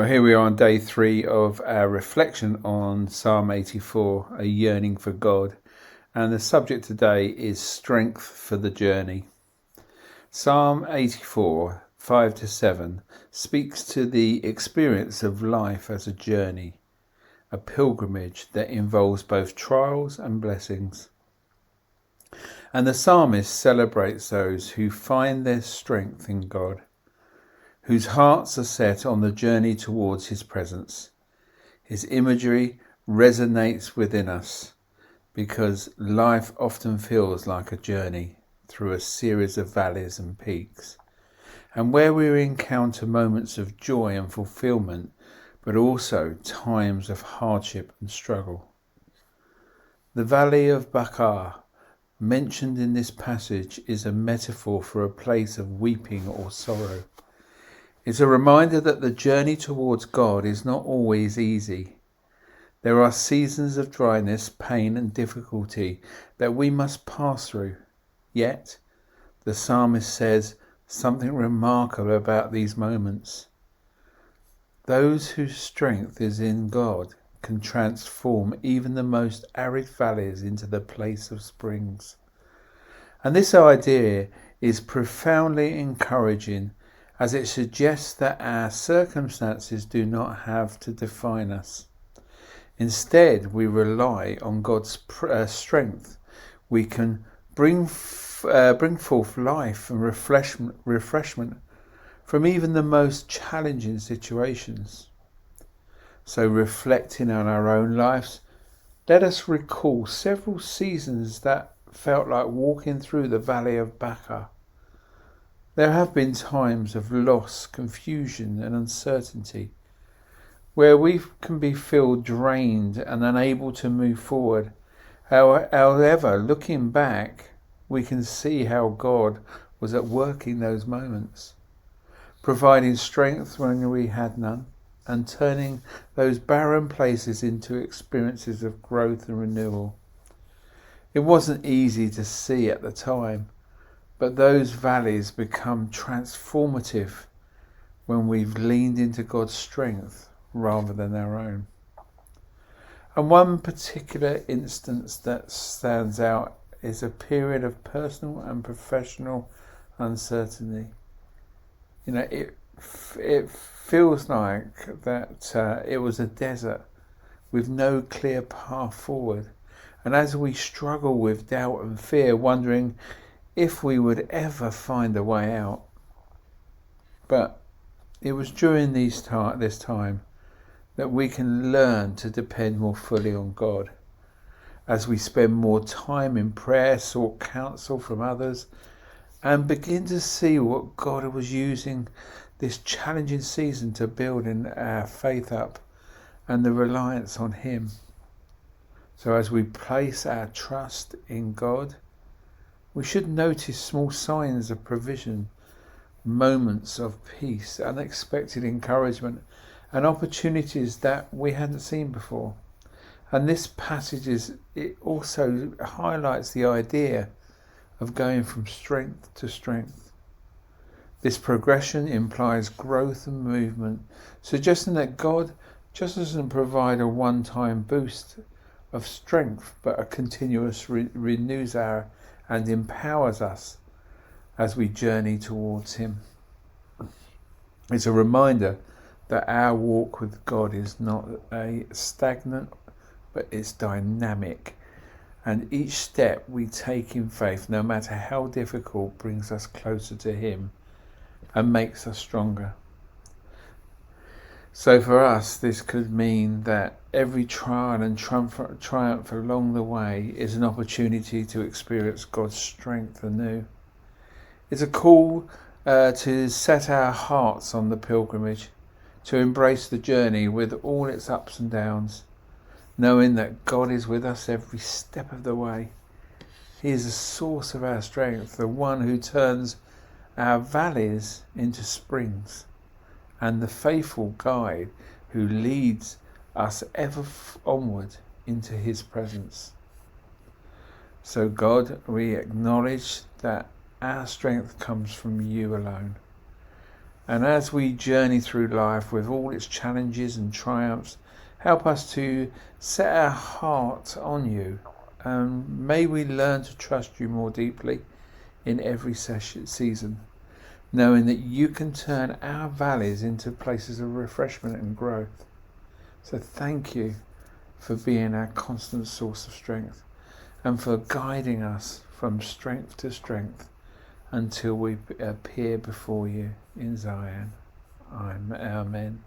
Well, here we are on day 3 of our reflection on Psalm 84, a yearning for God. And the subject today is strength for the journey. Psalm 84, 5-7 speaks to the experience of life as a journey, a pilgrimage that involves both trials and blessings. And the psalmist celebrates those who find their strength in God, whose hearts are set on the journey towards his presence. His imagery resonates within us because life often feels like a journey through a series of valleys and peaks, and where we encounter moments of joy and fulfillment, but also times of hardship and struggle. The Valley of Baca, mentioned in this passage, is a metaphor for a place of weeping or sorrow. It's a reminder that the journey towards God is not always easy. There are seasons of dryness, pain and difficulty that we must pass through. Yet, the psalmist says something remarkable about these moments. Those whose strength is in God can transform even the most arid valleys into the place of springs. And this idea is profoundly encouraging, as it suggests that our circumstances do not have to define us. Instead, we rely on God's strength. We can bring forth life and refreshment from even the most challenging situations. So, reflecting on our own lives, let us recall several seasons that felt like walking through the Valley of Baca. There have been times of loss, confusion and uncertainty where we can feel drained and unable to move forward. However, looking back, we can see how God was at work in those moments, providing strength when we had none and turning those barren places into experiences of growth and renewal. It wasn't easy to see at the time, but those valleys become transformative when we've leaned into God's strength rather than our own. And one particular instance that stands out is a period of personal and professional uncertainty. It feels like that it was a desert with no clear path forward. And as we struggle with doubt and fear, wondering if we would ever find a way out. But it was during this time that we can learn to depend more fully on God. As we spend more time in prayer, sought counsel from others, and begin to see what God was using this challenging season to build in our faith up and the reliance on Him. So as we place our trust in God, we should notice small signs of provision, moments of peace, unexpected encouragement, and opportunities that we hadn't seen before. And this passage it also highlights the idea of going from strength to strength. This progression implies growth and movement, suggesting that God just doesn't provide a one-time boost of strength, but a continuous renews our and empowers us as we journey towards Him. It's a reminder that our walk with God is not a stagnant, but it's dynamic. And each step we take in faith, no matter how difficult, brings us closer to Him and makes us stronger. So for us, this could mean that every trial and triumph along the way is an opportunity to experience God's strength anew. It's a call to set our hearts on the pilgrimage, to embrace the journey with all its ups and downs, knowing that God is with us every step of the way. He is the source of our strength, the one who turns our valleys into springs, and the faithful guide who leads us ever onward into His presence. So God, we acknowledge that our strength comes from You alone. And as we journey through life with all its challenges and triumphs, help us to set our heart on you. And may we learn to trust you more deeply in every season, knowing that you can turn our valleys into places of refreshment and growth. So thank you for being our constant source of strength and for guiding us from strength to strength until we appear before you in Zion. Amen.